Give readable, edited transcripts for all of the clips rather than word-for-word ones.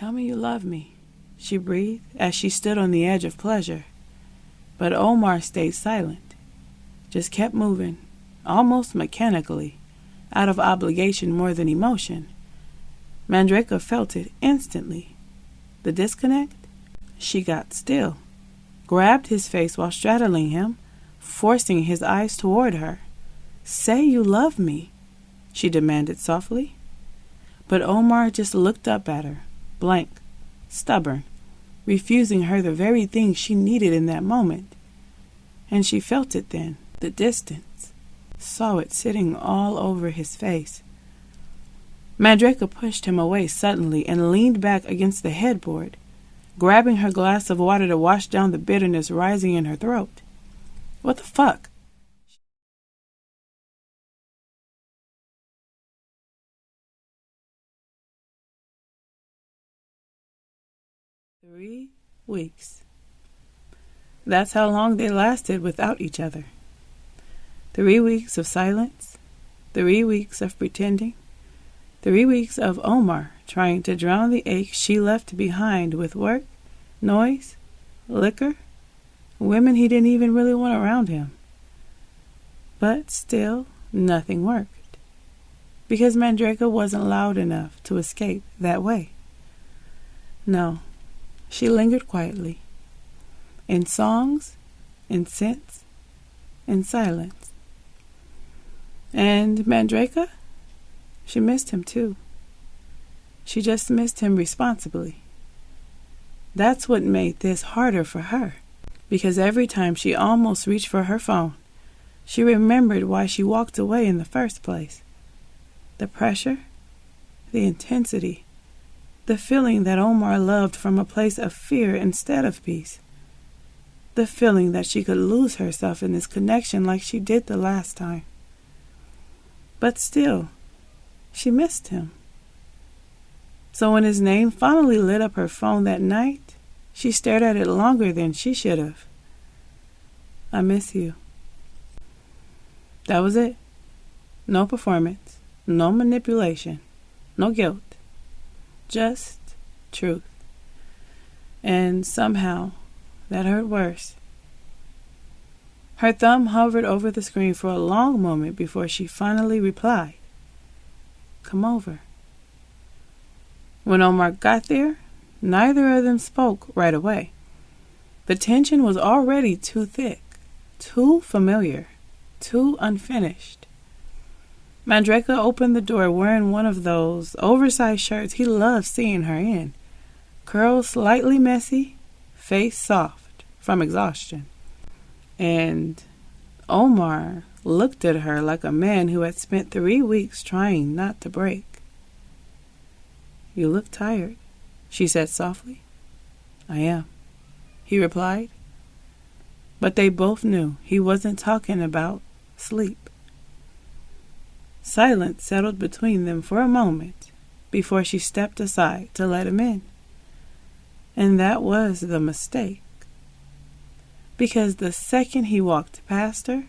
Tell me you love me, she breathed as she stood on the edge of pleasure. But Omar stayed silent, just kept moving, almost mechanically, out of obligation more than emotion. Mandrake felt it instantly. The disconnect? She got still, grabbed his face while straddling him, forcing his eyes toward her. Say you love me, she demanded softly. But Omar just looked up at her, blank, stubborn, refusing her the very thing she needed in that moment. And she felt it then, the distance, saw it sitting all over his face. Mandrake pushed him away suddenly and leaned back against the headboard, grabbing her glass of water to wash down the bitterness rising in her throat. What the fuck? "3 weeks. That's how long they lasted without each other. 3 weeks of silence, 3 weeks of pretending, 3 weeks of Omar trying to drown the ache she left behind with work, noise, liquor, women he didn't even really want around him. But still, nothing worked, because Mandrake wasn't loud enough to escape that way. No, she lingered quietly, in songs, in scents, in silence. And Mandrake? She missed him too. She just missed him responsibly. That's what made this harder for her, because every time she almost reached for her phone, she remembered why she walked away in the first place. The pressure, the intensity, the feeling that Omar loved from a place of fear instead of peace. The feeling that she could lose herself in this connection like she did the last time. But still, she missed him. So when his name finally lit up her phone that night, she stared at it longer than she should have. I miss you. That was it. No performance, no manipulation, no guilt. Just truth. And somehow, that hurt worse. Her thumb hovered over the screen for a long moment before she finally replied, "Come over." When Omar got there, neither of them spoke right away. The tension was already too thick, too familiar, too unfinished. Mandrake opened the door wearing one of those oversized shirts he loved seeing her in, curls slightly messy, face soft from exhaustion. And Omar looked at her like a man who had spent 3 weeks trying not to break. "You look tired," she said softly. "I am," he replied. But they both knew he wasn't talking about sleep. Silence settled between them for a moment before she stepped aside to let him in. And that was the mistake. Because the second he walked past her,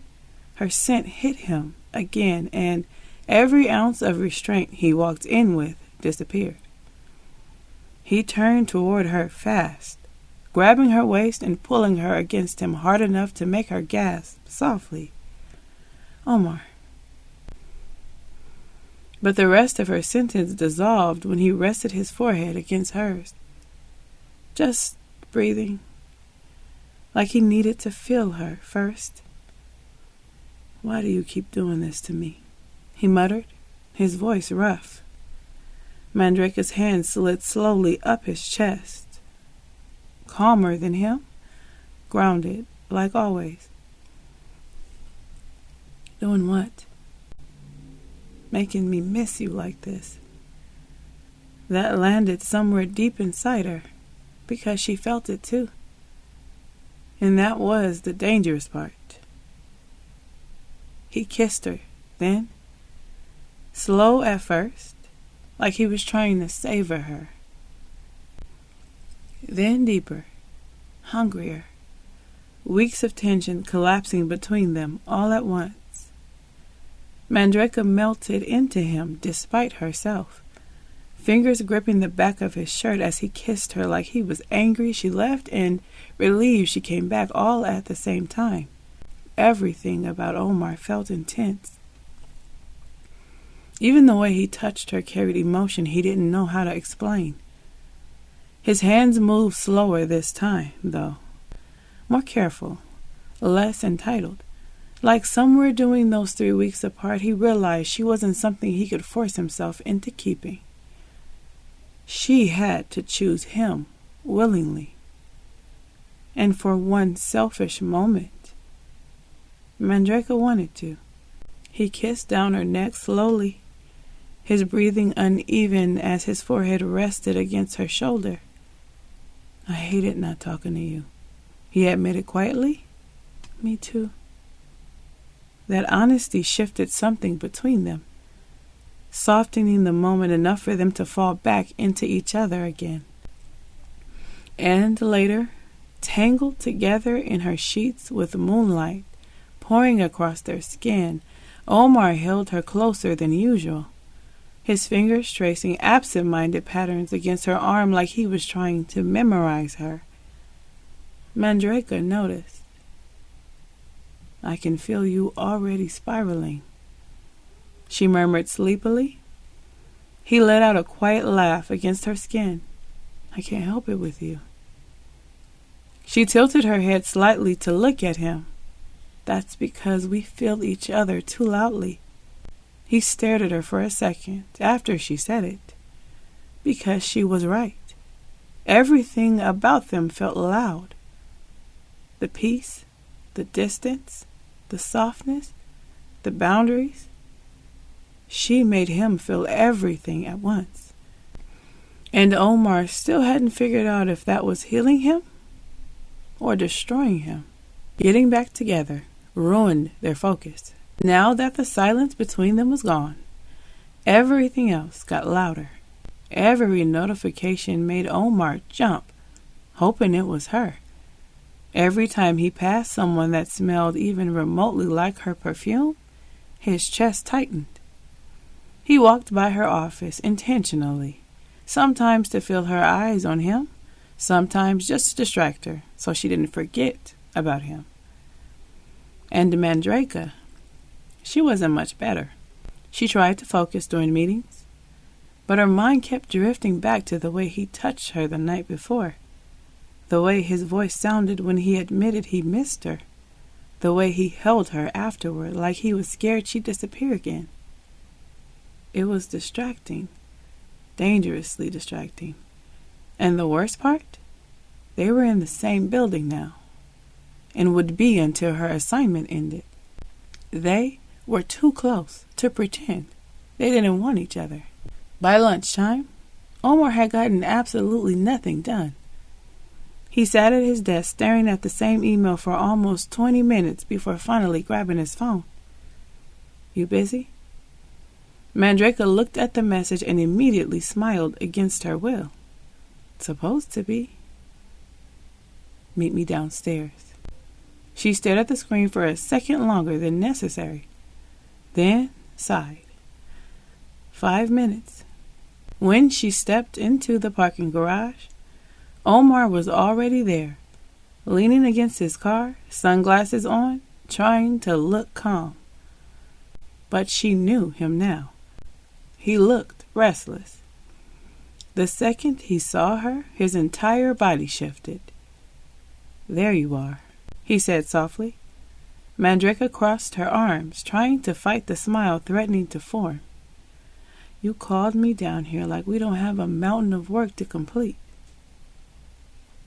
her scent hit him again, and every ounce of restraint he walked in with disappeared. He turned toward her fast, grabbing her waist and pulling her against him hard enough to make her gasp softly, "Omar." But the rest of her sentence dissolved when he rested his forehead against hers, just breathing, like he needed to feel her first. "Why do you keep doing this to me?" he muttered, his voice rough. Mandrake's hand slid slowly up his chest. Calmer than him, grounded, like always. "Doing what?" "Making me miss you like this." That landed somewhere deep inside her, because she felt it too. And that was the dangerous part. He kissed her, then, slow at first, like he was trying to savor her. Then deeper, hungrier, weeks of tension collapsing between them all at once. Mandrake melted into him despite herself, fingers gripping the back of his shirt as he kissed her like he was angry she left and relieved she came back, all at the same time. Everything about Omar felt intense. Even the way he touched her carried emotion he didn't know how to explain. His hands moved slower this time, though. More careful, less entitled. Like somewhere during those 3 weeks apart, he realized she wasn't something he could force himself into keeping. She had to choose him willingly. And for one selfish moment, Mandrake wanted to. He kissed down her neck slowly, his breathing uneven as his forehead rested against her shoulder. I hated not talking to you, he admitted quietly. Me too. That honesty shifted something between them, softening the moment enough for them to fall back into each other again. And later, tangled together in her sheets with moonlight pouring across their skin, Omar held her closer than usual, his fingers tracing absent-minded patterns against her arm like he was trying to memorize her. Mandrake noticed. I can feel you already spiraling, she murmured sleepily. He let out a quiet laugh against her skin. I can't help it with you. She tilted her head slightly to look at him. That's because we feel each other too loudly. He stared at her for a second after she said it. Because she was right. Everything about them felt loud. The peace, the distance, the softness, the boundaries. She made him feel everything at once. And Omar still hadn't figured out if that was healing him or destroying him. Getting back together ruined their focus. Now that the silence between them was gone, everything else got louder. Every notification made Omar jump, hoping it was her. Every time he passed someone that smelled even remotely like her perfume, his chest tightened. He walked by her office intentionally, sometimes to feel her eyes on him, sometimes just to distract her so she didn't forget about him. And Mandrake, she wasn't much better. She tried to focus during meetings, but her mind kept drifting back to the way he touched her the night before, the way his voice sounded when he admitted he missed her, the way he held her afterward like he was scared she'd disappear again. It was distracting, dangerously distracting. And the worst part? They were in the same building now, and would be until her assignment ended. They were too close to pretend they didn't want each other. By lunchtime, Omar had gotten absolutely nothing done. He sat at his desk staring at the same email for almost 20 minutes before finally grabbing his phone. You busy? Mandrake looked at the message and immediately smiled against her will. Supposed to be. Meet me downstairs. She stared at the screen for a second longer than necessary, then sighed. 5 minutes. When she stepped into the parking garage, Omar was already there, leaning against his car, sunglasses on, trying to look calm. But she knew him now. He looked restless. The second he saw her, his entire body shifted. There you are, he said softly. Mandrake crossed her arms, trying to fight the smile threatening to form. You called me down here like we don't have a mountain of work to complete.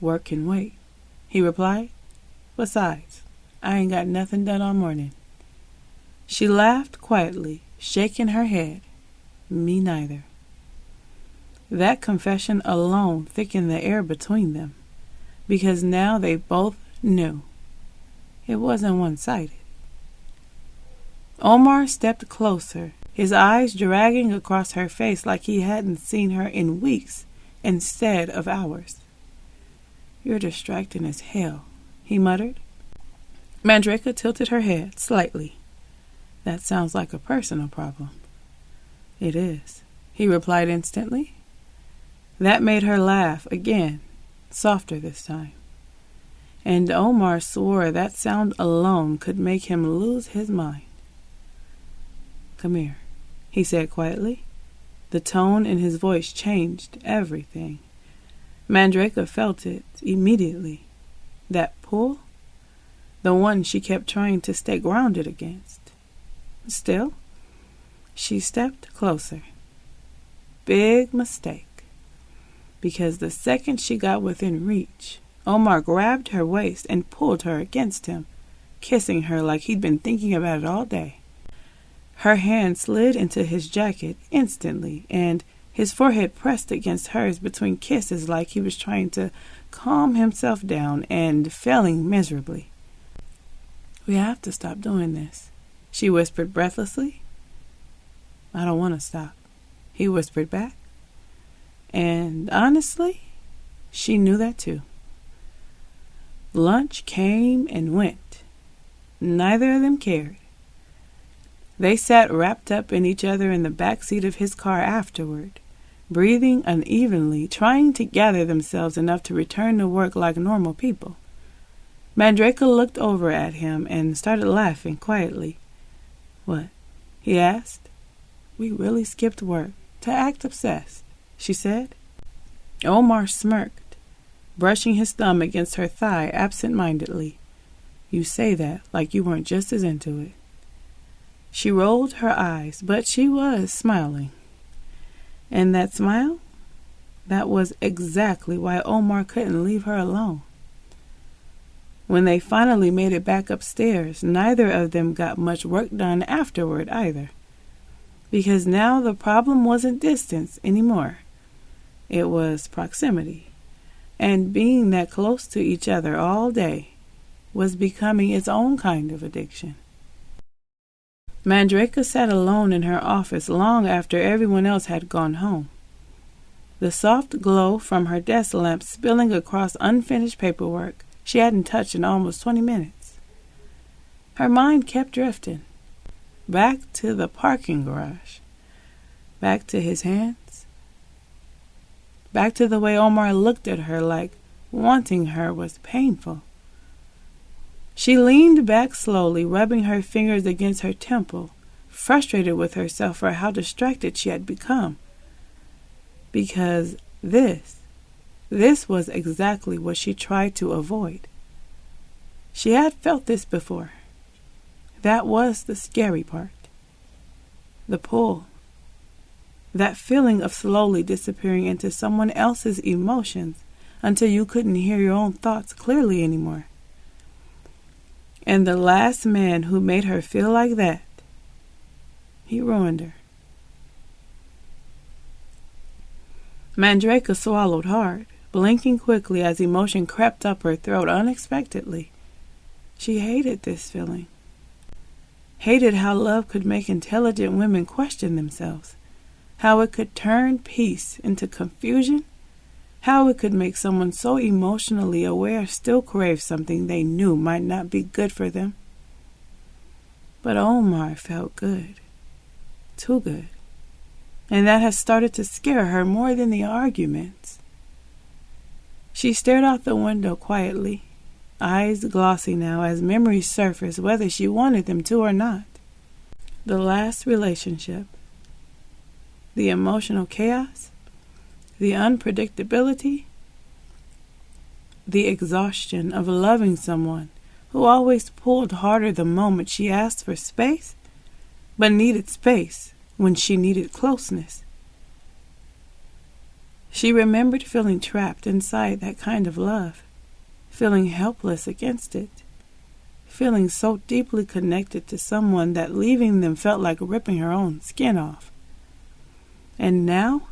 Work can wait, he replied. Besides, I ain't got nothing done all morning. She laughed quietly, shaking her head. Me neither. That confession alone thickened the air between them, because now they both knew. It wasn't one-sided. Omar stepped closer, his eyes dragging across her face like he hadn't seen her in weeks instead of hours. You're distracting as hell, he muttered. Mandrake tilted her head slightly. That sounds like a personal problem. It is, he replied instantly. That made her laugh again, softer this time. And Omar swore that sound alone could make him lose his mind. "Come here," he said quietly. The tone in his voice changed everything. Mandrake felt it immediately. That pull, the one she kept trying to stay grounded against. Still, she stepped closer. Big mistake. Because the second she got within reach, Omar grabbed her waist and pulled her against him, kissing her like he'd been thinking about it all day. Her hand slid into his jacket instantly, and his forehead pressed against hers between kisses like he was trying to calm himself down and failing miserably. "We have to stop doing this," she whispered breathlessly. "I don't want to stop," he whispered back. And honestly, she knew that too. Lunch came and went. Neither of them cared. They sat wrapped up in each other in the back seat of his car afterward, breathing unevenly, trying to gather themselves enough to return to work like normal people. Mandrake looked over at him and started laughing quietly. "What?" he asked. "We really skipped work to act obsessed," she said. Omar smirked, brushing his thumb against her thigh absent-mindedly. "You say that like you weren't just as into it." She rolled her eyes, but she was smiling. And that smile? That was exactly why Omar couldn't leave her alone. When they finally made it back upstairs, neither of them got much work done afterward either. Because now the problem wasn't distance anymore. It was proximity. And being that close to each other all day was becoming its own kind of addiction. Mandrake sat alone in her office long after everyone else had gone home. The soft glow from her desk lamp spilling across unfinished paperwork she hadn't touched in almost 20 minutes. Her mind kept drifting. Back to the parking garage. Back to his hands. Back to the way Omar looked at her like wanting her was painful. She leaned back slowly, rubbing her fingers against her temple, frustrated with herself for how distracted she had become. Because this was exactly what she tried to avoid. She had felt this before. That was the scary part. The pull. That feeling of slowly disappearing into someone else's emotions until you couldn't hear your own thoughts clearly anymore. And the last man who made her feel like that, he ruined her. Mandrake swallowed hard, blinking quickly as emotion crept up her throat unexpectedly. She hated this feeling. Hated how love could make intelligent women question themselves, how it could turn peace into confusion, how it could make someone so emotionally aware still crave something they knew might not be good for them. But Omar felt good. Too good. And that had started to scare her more than the arguments. She stared out the window quietly, eyes glossy now as memories surfaced whether she wanted them to or not. The last relationship. The emotional chaos. The unpredictability, the exhaustion of loving someone who always pulled harder the moment she asked for space, but needed space when she needed closeness. She remembered feeling trapped inside that kind of love, feeling helpless against it, feeling so deeply connected to someone that leaving them felt like ripping her own skin off. And now,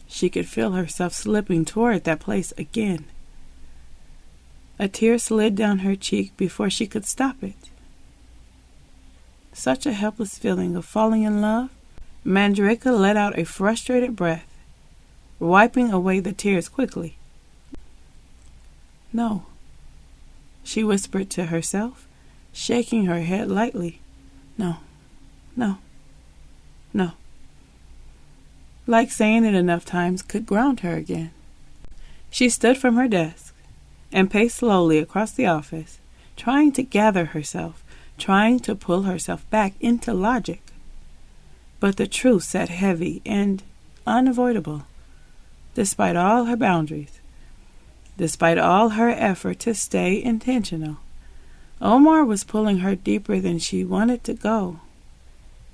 she could feel herself slipping toward that place again. A tear slid down her cheek before she could stop it. Such a helpless feeling of falling in love, Mandrake let out a frustrated breath, wiping away the tears quickly. "No," she whispered to herself, shaking her head lightly. "No, no, no." like saying it enough times could ground her again. She stood from her desk and paced slowly across the office, trying to gather herself, trying to pull herself back into logic. But the truth sat heavy and unavoidable. Despite all her boundaries, despite all her effort to stay intentional, Omar was pulling her deeper than she wanted to go.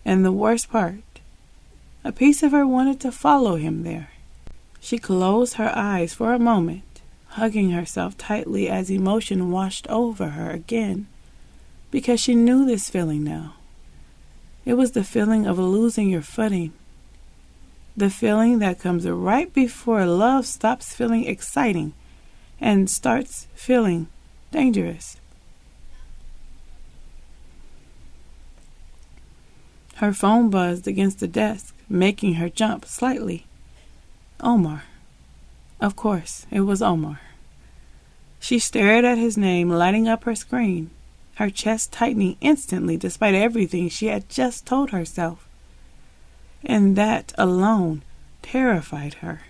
And the worst part, a piece of her wanted to follow him there. She closed her eyes for a moment, hugging herself tightly as emotion washed over her again, because she knew this feeling now. It was the feeling of losing your footing, the feeling that comes right before love stops feeling exciting and starts feeling dangerous. Her phone buzzed against the desk, making her jump slightly. Omar. Of course, it was Omar. She stared at his name lighting up her screen, her chest tightening instantly despite everything she had just told herself. And that alone terrified her.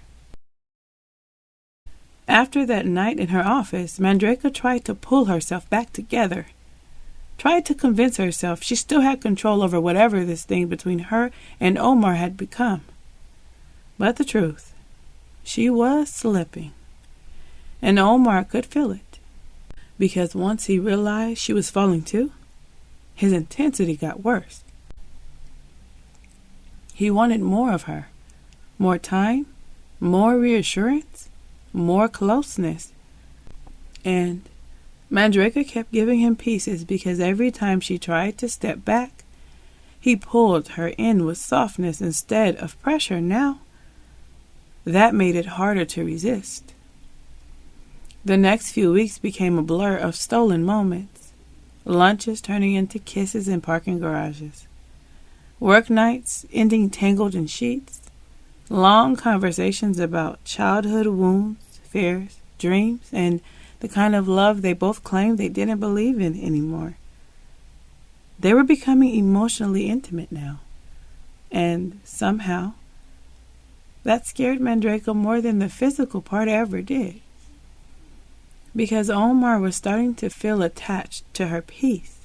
After that night in her office, Mandrake tried to pull herself back together, tried to convince herself she still had control over whatever this thing between her and Omar had become. But the truth, she was slipping. And Omar could feel it, because once he realized she was falling too, his intensity got worse. He wanted more of her, more time, more reassurance, more closeness. And Mandrake kept giving him pieces because every time she tried to step back, he pulled her in with softness instead of pressure now. That made it harder to resist. The next few weeks became a blur of stolen moments, lunches turning into kisses in parking garages, work nights ending tangled in sheets, long conversations about childhood wounds, fears, dreams, and the kind of love they both claimed they didn't believe in anymore. They were becoming emotionally intimate now, and somehow that scared Mandrake more than the physical part ever did, because Omar was starting to feel attached to her peace,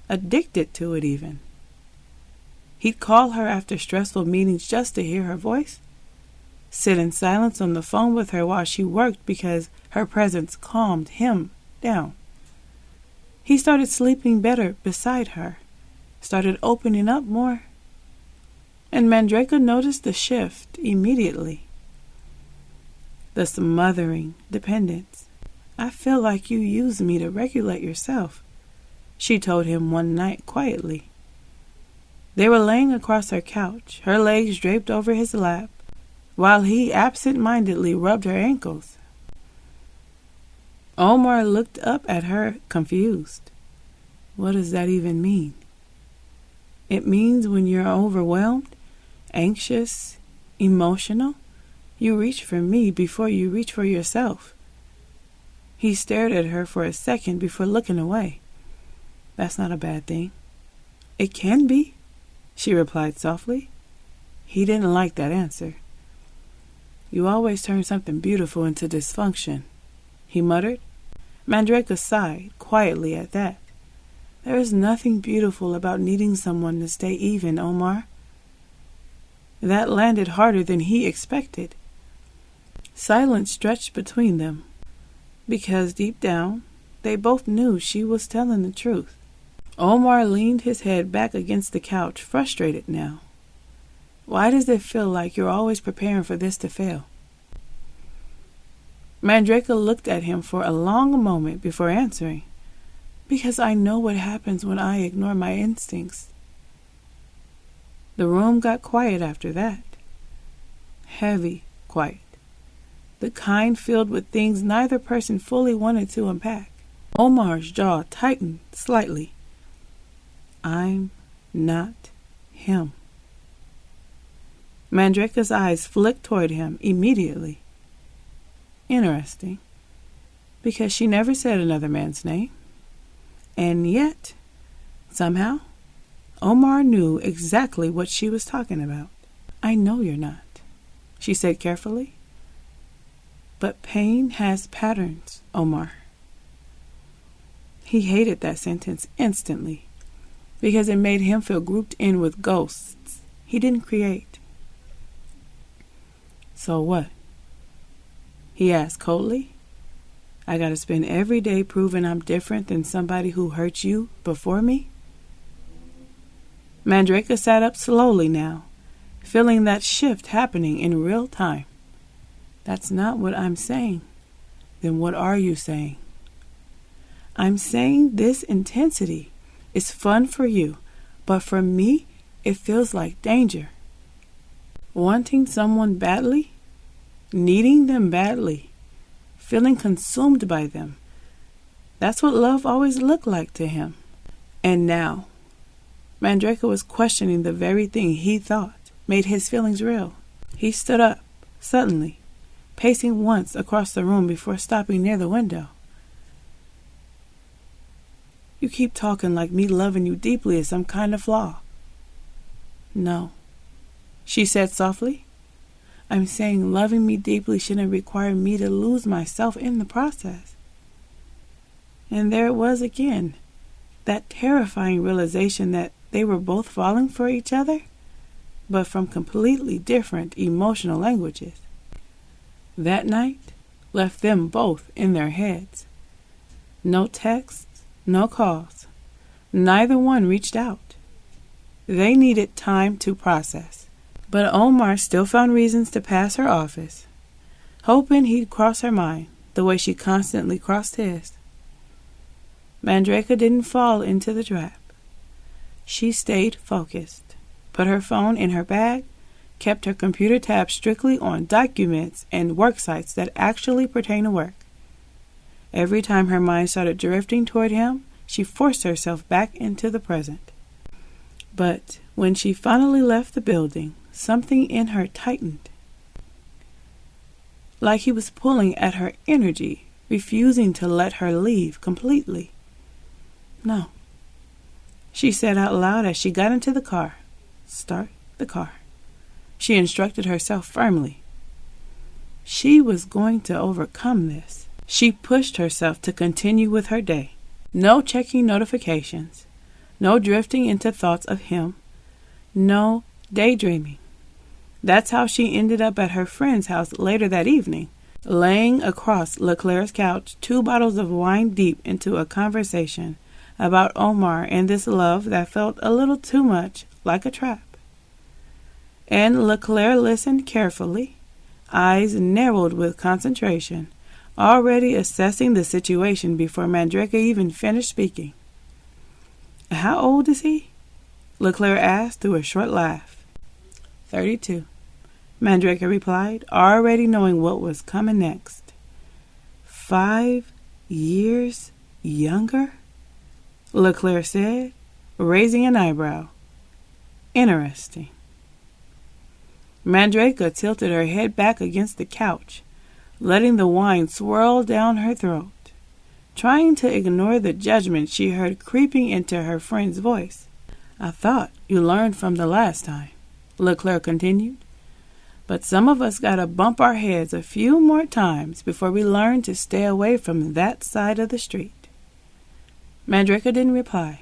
addicted to it even. He'd call her after stressful meetings just to hear her voice, sit in silence on the phone with her while she worked because her presence calmed him down. He started sleeping better beside her, started opening up more. And Mandrake noticed the shift immediately. The smothering dependence. "I feel like you use me to regulate yourself," she told him one night quietly. They were laying across her couch, her legs draped over his lap, while he absent-mindedly rubbed her ankles. Omar looked up at her, confused. What does that even mean? It means when you're overwhelmed, anxious, emotional, you reach for me before you reach for yourself. He stared at her for a second before looking away. That's not a bad thing. It can be, she replied softly. He didn't like that answer. You always turn something beautiful into dysfunction, he muttered. Mandrake sighed quietly at that. There is nothing beautiful about needing someone to stay even, Omar. That landed harder than he expected. Silence stretched between them, because deep down, they both knew she was telling the truth. Omar leaned his head back against the couch, frustrated now. Why does it feel like you're always preparing for this to fail? Mandrake looked at him for a long moment before answering. Because I know what happens when I ignore my instincts. The room got quiet after that. Heavy quiet. The kind filled with things neither person fully wanted to unpack. Omar's jaw tightened slightly. I'm not him. Mandrake's eyes flicked toward him immediately. Interesting, because she never said another man's name. And yet, somehow, Omar knew exactly what she was talking about. I know you're not, she said carefully. But pain has patterns, Omar. He hated that sentence instantly because it made him feel grouped in with ghosts he didn't create. So what? He asked coldly. I gotta spend every day proving I'm different than somebody who hurt you before me? Mandrake sat up slowly now, feeling that shift happening in real time. That's not what I'm saying. Then what are you saying? I'm saying this intensity is fun for you, but for me, it feels like danger. Wanting someone badly, needing them badly, feeling consumed by them. That's what love always looked like to him. And now, Mandrake was questioning the very thing he thought made his feelings real. He stood up, suddenly, pacing once across the room before stopping near the window. You keep talking like me loving you deeply is some kind of flaw. No, she said softly. I'm saying loving me deeply shouldn't require me to lose myself in the process. And there it was again, that terrifying realization that they were both falling for each other, but from completely different emotional languages. That night left them both in their heads. No texts, no calls. Neither one reached out. They needed time to process. But Omar still found reasons to pass her office, hoping he'd cross her mind the way she constantly crossed his. Mandrake didn't fall into the trap. She stayed focused, put her phone in her bag, kept her computer tab strictly on documents and work sites that actually pertain to work. Every time her mind started drifting toward him, she forced herself back into the present. But when she finally left the building, something in her tightened. Like he was pulling at her energy, refusing to let her leave completely. No, she said out loud as she got into the car. Start the car. She instructed herself firmly. She was going to overcome this. She pushed herself to continue with her day. No checking notifications. No drifting into thoughts of him. No daydreaming. That's how she ended up at her friend's house later that evening, laying across LeClaire's couch, 2 bottles of wine deep into a conversation about Omar and this love that felt a little too much like a trap. And LeClaire listened carefully, eyes narrowed with concentration, already assessing the situation before Mandrake even finished speaking. How old is he? LeClaire asked through a short laugh. 32, Mandrake replied, already knowing what was coming next. 5 years younger? LeClaire said, raising an eyebrow. Interesting. Mandrake tilted her head back against the couch, letting the wine swirl down her throat, trying to ignore the judgment she heard creeping into her friend's voice. I thought you learned from the last time, LeClaire continued. But some of us gotta bump our heads a few more times before we learn to stay away from that side of the street. Mandrake didn't reply.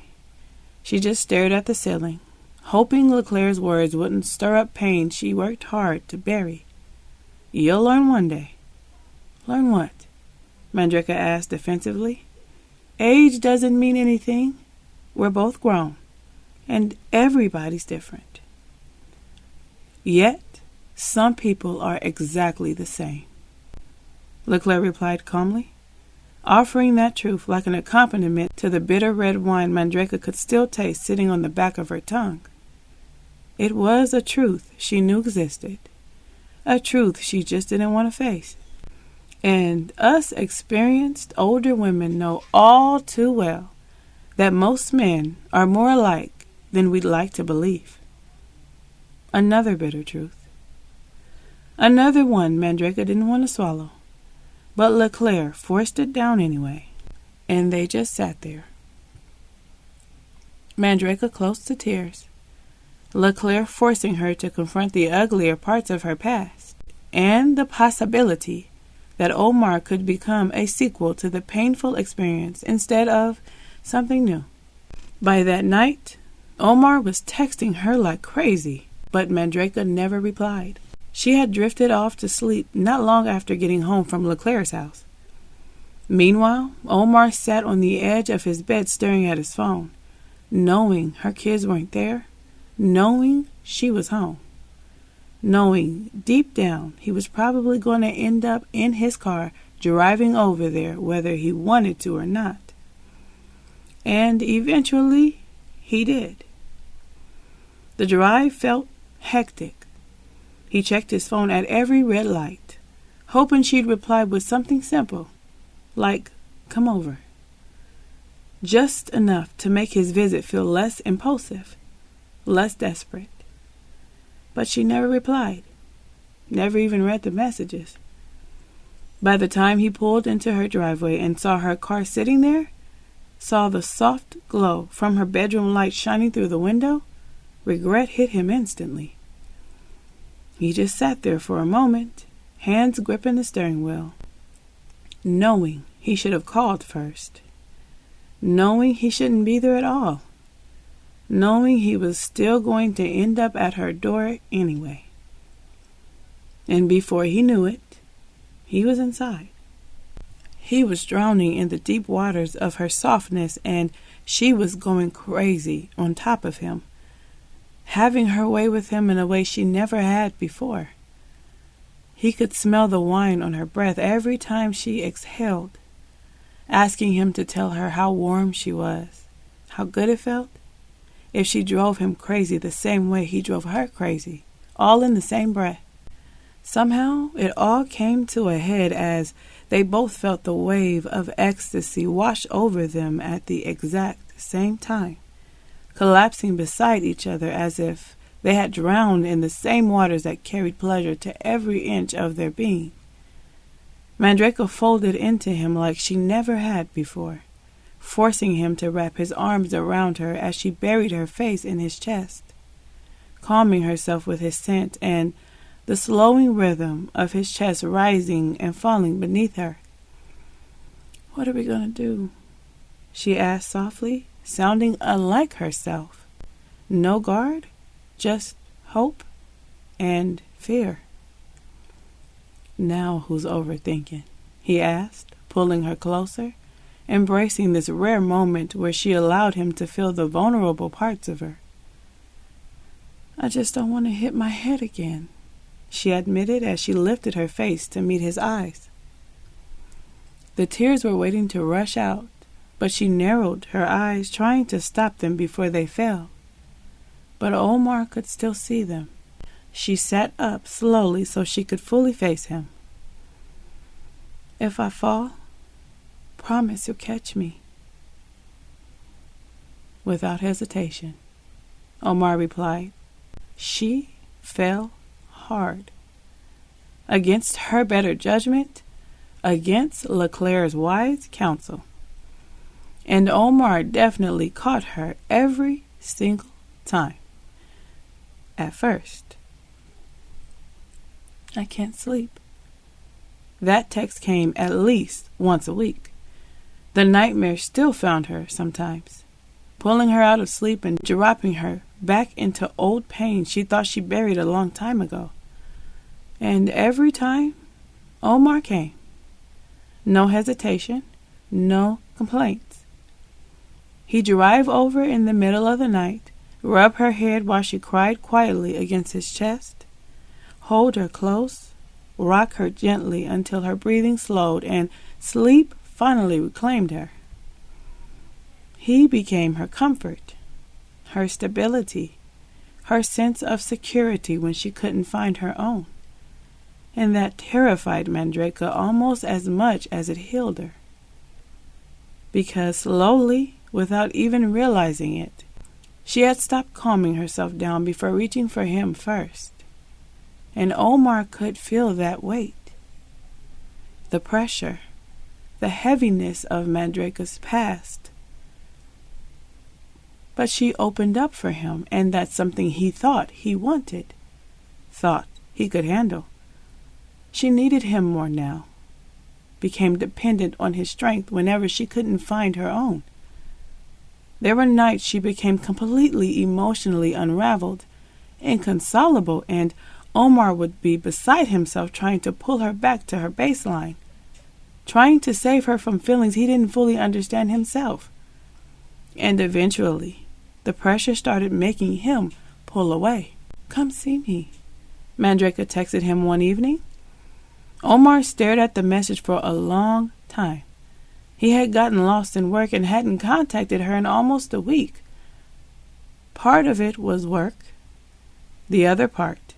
She just stared at the ceiling, hoping LeClaire's words wouldn't stir up pain she worked hard to bury. You'll learn one day. Learn what? Mandrake asked defensively. Age doesn't mean anything. We're both grown, and everybody's different. Yet, some people are exactly the same. LeClaire replied calmly, offering that truth like an accompaniment to the bitter red wine Mandrake could still taste sitting on the back of her tongue. It was a truth she knew existed, a truth she just didn't want to face. And us experienced older women know all too well that most men are more alike than we'd like to believe. Another bitter truth. Another one Mandrake didn't want to swallow, but LeClaire forced it down anyway, and they just sat there. Mandrake close to tears, LeClaire forcing her to confront the uglier parts of her past, and the possibility that Omar could become a sequel to the painful experience instead of something new. By that night, Omar was texting her like crazy, but Mandrake never replied. She had drifted off to sleep not long after getting home from LeClaire's house. Meanwhile, Omar sat on the edge of his bed staring at his phone, knowing her kids weren't there, knowing she was home, knowing deep down he was probably going to end up in his car driving over there whether he wanted to or not. And eventually, he did. The drive felt hectic. He checked his phone at every red light, hoping she'd reply with something simple, like, "Come over." Just enough to make his visit feel less impulsive, less desperate. But she never replied, never even read the messages. By the time he pulled into her driveway and saw her car sitting there, saw the soft glow from her bedroom light shining through the window, regret hit him instantly. He just sat there for a moment, hands gripping the steering wheel, knowing he should have called first, knowing he shouldn't be there at all, knowing he was still going to end up at her door anyway. And before he knew it, he was inside. He was drowning in the deep waters of her softness, and she was going crazy on top of him, having her way with him in a way she never had before. He could smell the wine on her breath every time she exhaled, asking him to tell her how warm she was, how good it felt, if she drove him crazy the same way he drove her crazy, all in the same breath. Somehow, it all came to a head as they both felt the wave of ecstasy wash over them at the exact same time, collapsing beside each other as if they had drowned in the same waters that carried pleasure to every inch of their being. Mandrake folded into him like she never had before, forcing him to wrap his arms around her as she buried her face in his chest, calming herself with his scent and the slowing rhythm of his chest rising and falling beneath her. "What are we going to do?" she asked softly, sounding unlike herself. No guard, just hope and fear. "Now who's overthinking?" he asked, pulling her closer, embracing this rare moment where she allowed him to feel the vulnerable parts of her. "I just don't want to hit my head again," she admitted as she lifted her face to meet his eyes. The tears were waiting to rush out, but she narrowed her eyes, trying to stop them before they fell. But Omar could still see them. She sat up slowly so she could fully face him. "If I fall, promise you'll catch me." Without hesitation, Omar replied. She fell hard. Against her better judgment, against LeClaire's wise counsel. And Omar definitely caught her every single time. At first. "I can't sleep." That text came at least once a week. The nightmare still found her sometimes, pulling her out of sleep and dropping her back into old pain she thought she buried a long time ago. And every time, Omar came. No hesitation, no complaints. He'd drive over in the middle of the night, rub her head while she cried quietly against his chest, hold her close, rock her gently until her breathing slowed and sleep finally reclaimed her. He became her comfort, her stability, her sense of security when she couldn't find her own. And that terrified Mandrake almost as much as it healed her. Because slowly, without even realizing it, she had stopped calming herself down before reaching for him first. And Omar could feel that weight. The pressure, the heaviness of Mandrake's past. But she opened up for him, and that's something he thought he wanted, thought he could handle. She needed him more now, became dependent on his strength whenever she couldn't find her own. There were nights she became completely emotionally unraveled, inconsolable, and Omar would be beside himself trying to pull her back to her baseline, trying to save her from feelings he didn't fully understand himself. And eventually, the pressure started making him pull away. "Come see me," Mandrake texted him one evening. Omar stared at the message for a long time. He had gotten lost in work and hadn't contacted her in almost a week. Part of it was work. The other part,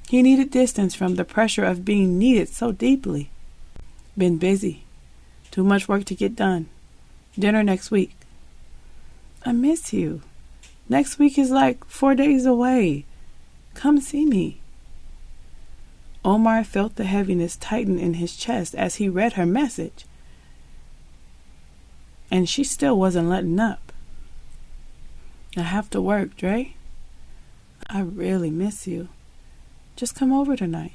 he needed distance from the pressure of being needed so deeply. Been busy. Too much work to get done. Dinner next week. "I miss you. Next week is like 4 days away. Come see me." Omar felt the heaviness tighten in his chest as he read her message. And she still wasn't letting up. "I have to work, Dre. I really miss you. Just come over tonight."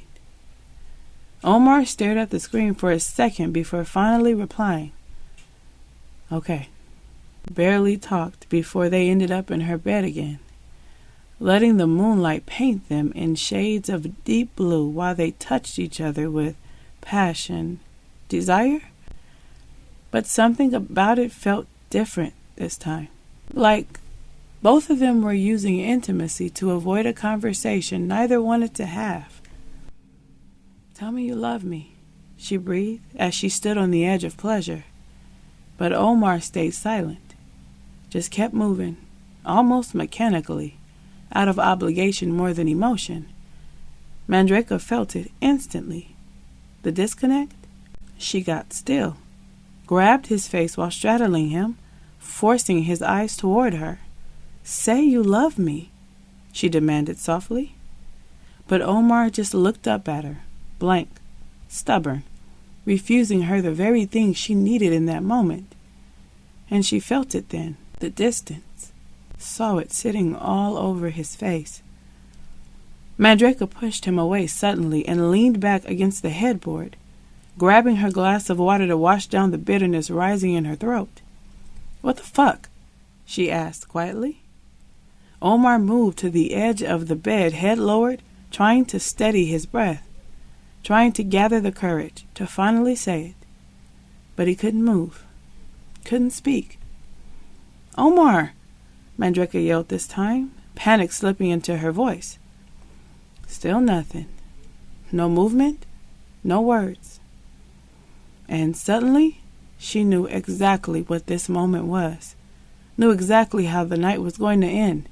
Omar stared at the screen for a second before finally replying, "Okay." Barely talked before they ended up in her bed again, letting the moonlight paint them in shades of deep blue while they touched each other with passion, desire. But something about it felt different this time. Like both of them were using intimacy to avoid a conversation neither wanted to have. "Tell me you love me," she breathed as she stood on the edge of pleasure. But Omar stayed silent, just kept moving, almost mechanically, out of obligation more than emotion. Mandrake felt it instantly. The disconnect? She got still, grabbed his face while straddling him, forcing his eyes toward her. "Say you love me," she demanded softly. But Omar just looked up at her, blank, stubborn, refusing her the very thing she needed in that moment. And she felt it then, the distance, saw it sitting all over his face. Mandrake pushed him away suddenly and leaned back against the headboard, grabbing her glass of water to wash down the bitterness rising in her throat. "What the fuck?" she asked quietly. Omar moved to the edge of the bed, head lowered, trying to steady his breath, trying to gather the courage to finally say it. But he couldn't move, couldn't speak. "Omar!" Mandrake yelled this time, panic slipping into her voice. Still nothing. No movement, no words. And suddenly, she knew exactly what this moment was, knew exactly how the night was going to end.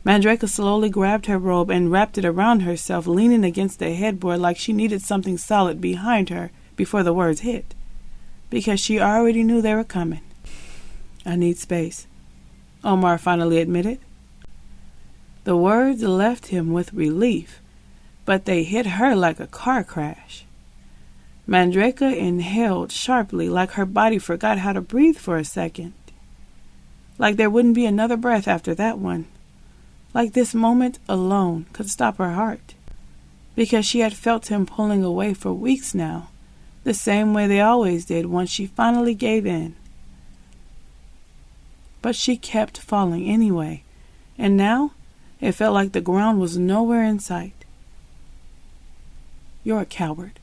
Mandrake slowly grabbed her robe and wrapped it around herself, leaning against the headboard like she needed something solid behind her before the words hit, because she already knew they were coming. "I need space," Omar finally admitted. The words left him with relief, but they hit her like a car crash. Mandrake inhaled sharply, like her body forgot how to breathe for a second. Like there wouldn't be another breath after that one. Like this moment alone could stop her heart. Because she had felt him pulling away for weeks now, the same way they always did once she finally gave in. But she kept falling anyway, and now it felt like the ground was nowhere in sight. "You're a coward,"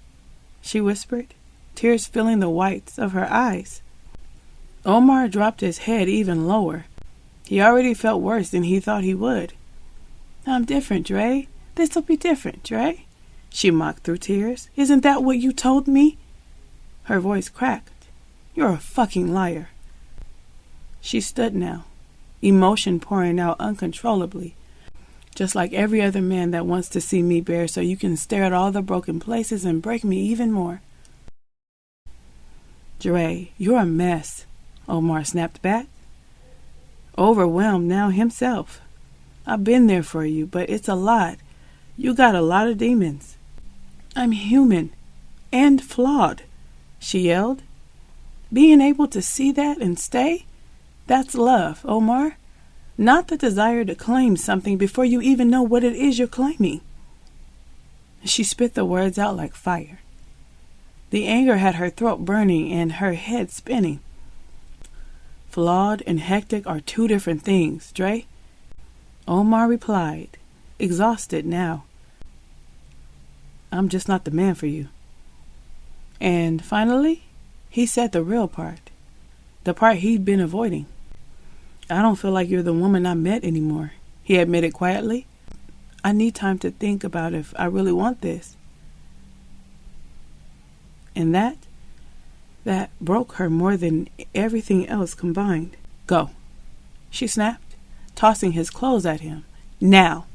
she whispered, tears filling the whites of her eyes. Omar dropped his head even lower. He already felt worse than he thought he would. "I'm different, Dre. This'll be different, Dre," she mocked through tears. "Isn't that what you told me?" Her voice cracked. "You're a fucking liar." She stood now, emotion pouring out uncontrollably, just like every other man that wants to see me bare so you can stare at all the broken places and break me even more. "Dre, you're a mess," Omar snapped back, overwhelmed now himself. "I've been there for you, but it's a lot. You got a lot of demons." "I'm human and flawed," she yelled. "Being able to see that and stay, That's love, Omar. Not the desire to claim something before you even know what it is you're claiming. She spit the words out like fire. The anger had her throat burning and her head spinning. Flawed and hectic are two different things, Dre. Omar replied, exhausted now. I'm just not the man for you. And finally, he said the real part. The part he'd been avoiding. I don't feel like you're the woman I met anymore, he admitted quietly. I need time to think about if I really want this. And that broke her more than everything else combined. Go, she snapped, tossing his clothes at him. Now!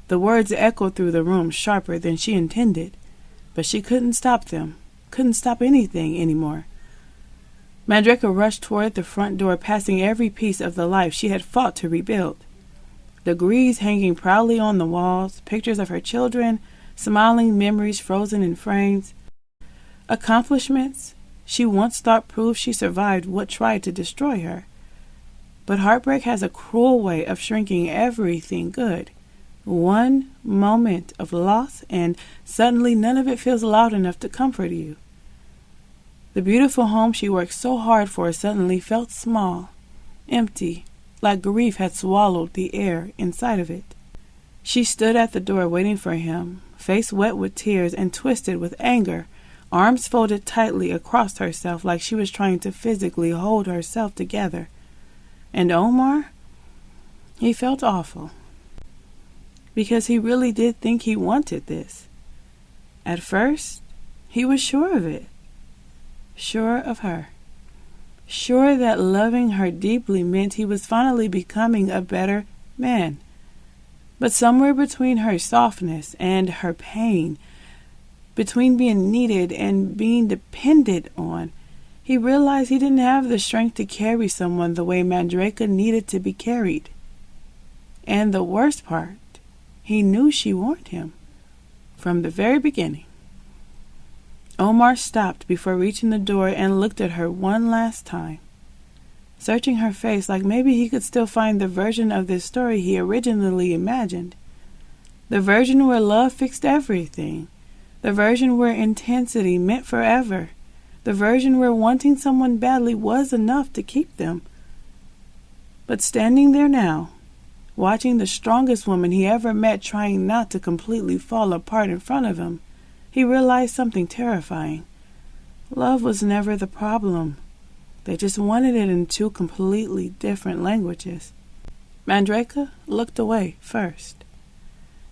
The words echoed through the room sharper than she intended, but she couldn't stop them, couldn't stop anything anymore. Mandreka rushed toward the front door, passing every piece of the life she had fought to rebuild. Degrees hanging proudly on the walls, pictures of her children, smiling memories frozen in frames. Accomplishments she once thought proved she survived what tried to destroy her. But heartbreak has a cruel way of shrinking everything good. One moment of loss, and suddenly none of it feels loud enough to comfort you. The beautiful home she worked so hard for suddenly felt small, empty, like grief had swallowed the air inside of it. She stood at the door waiting for him, face wet with tears and twisted with anger, arms folded tightly across herself like she was trying to physically hold herself together. And Omar? He felt awful. Because he really did think he wanted this. At first, he was sure of it. Sure of her. Sure that loving her deeply meant he was finally becoming a better man. But somewhere between her softness and her pain, between being needed and being depended on, he realized he didn't have the strength to carry someone the way Mandreka needed to be carried. And the worst part, he knew she warned him from the very beginning. Omar stopped before reaching the door and looked at her one last time, searching her face like maybe he could still find the version of this story he originally imagined. The version where love fixed everything. The version where intensity meant forever. The version where wanting someone badly was enough to keep them. But standing there now, watching the strongest woman he ever met trying not to completely fall apart in front of him, he realized something terrifying. Love was never the problem. They just wanted it in two completely different languages. Mandreka looked away first.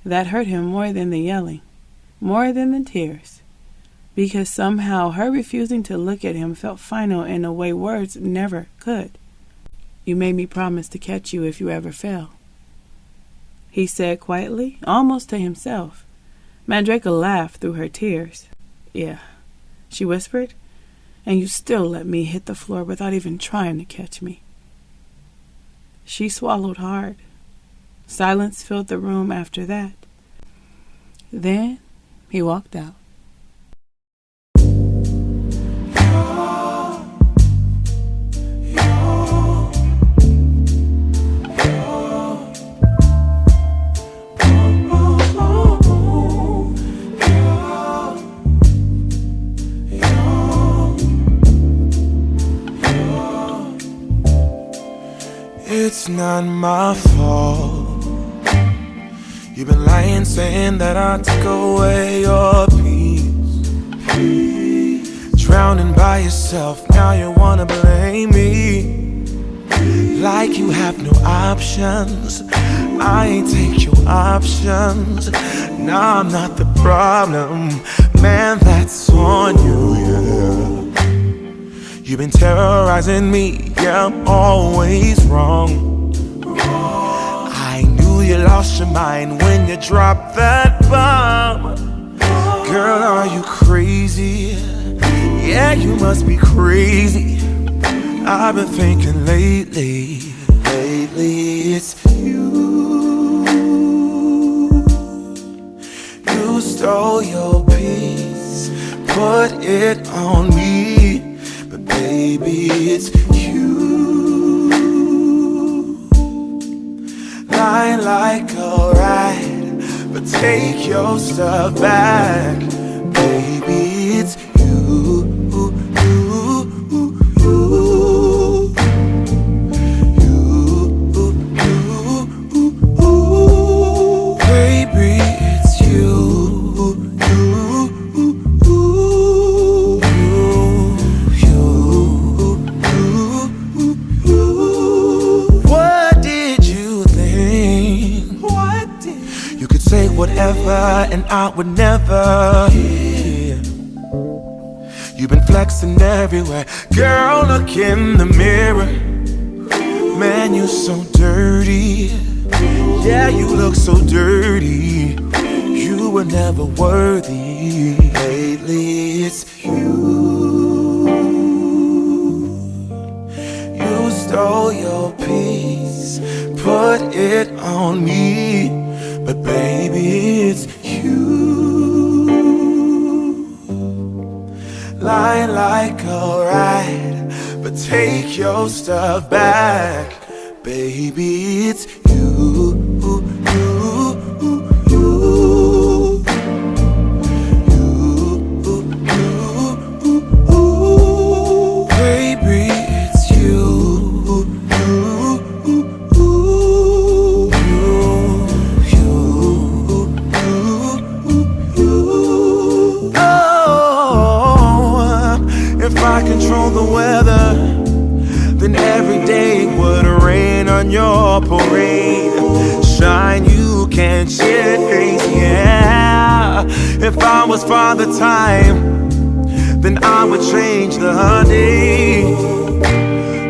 That hurt him more than the yelling, more than the tears, because somehow her refusing to look at him felt final in a way words never could. You made me promise to catch you if you ever fell, he said quietly, almost to himself. Mandreka laughed through her tears. Yeah, she whispered, and you still let me hit the floor without even trying to catch me. She swallowed hard. Silence filled the room after that. Then he walked out. It's not my fault. You've been lying, saying that I took away your peace. Drowning by yourself, now you wanna blame me. Like you have no options. I ain't take your options. Nah, I'm not the problem. Man, that's on you, yeah. You've been terrorizing me, yeah, I'm always wrong. I knew you lost your mind when you dropped that bomb. Girl, are you crazy? Yeah, you must be crazy. I've been thinking lately it's you. You stole your peace, put it on me. Baby, it's you. Lie like alright, but take your stuff back. Baby, it's you. Whatever, and I would never. Yeah. You've been flexing everywhere, girl. Look in the mirror. Man, you so dirty. Yeah, you look so dirty. You were never worthy. Lately, it's you. You stole your peace, put it on me. But baby, it's you. Lie like alright, but take your stuff back. Baby, it's you. Control the weather, then every day would rain on your parade. Shine you can't chase, yeah. If I was Father Time, then I would change the day.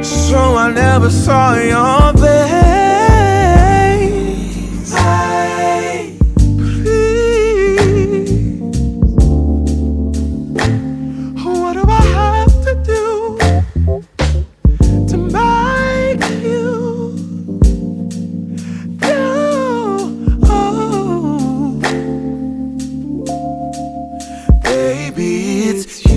So I never saw your face. Baby, it's you.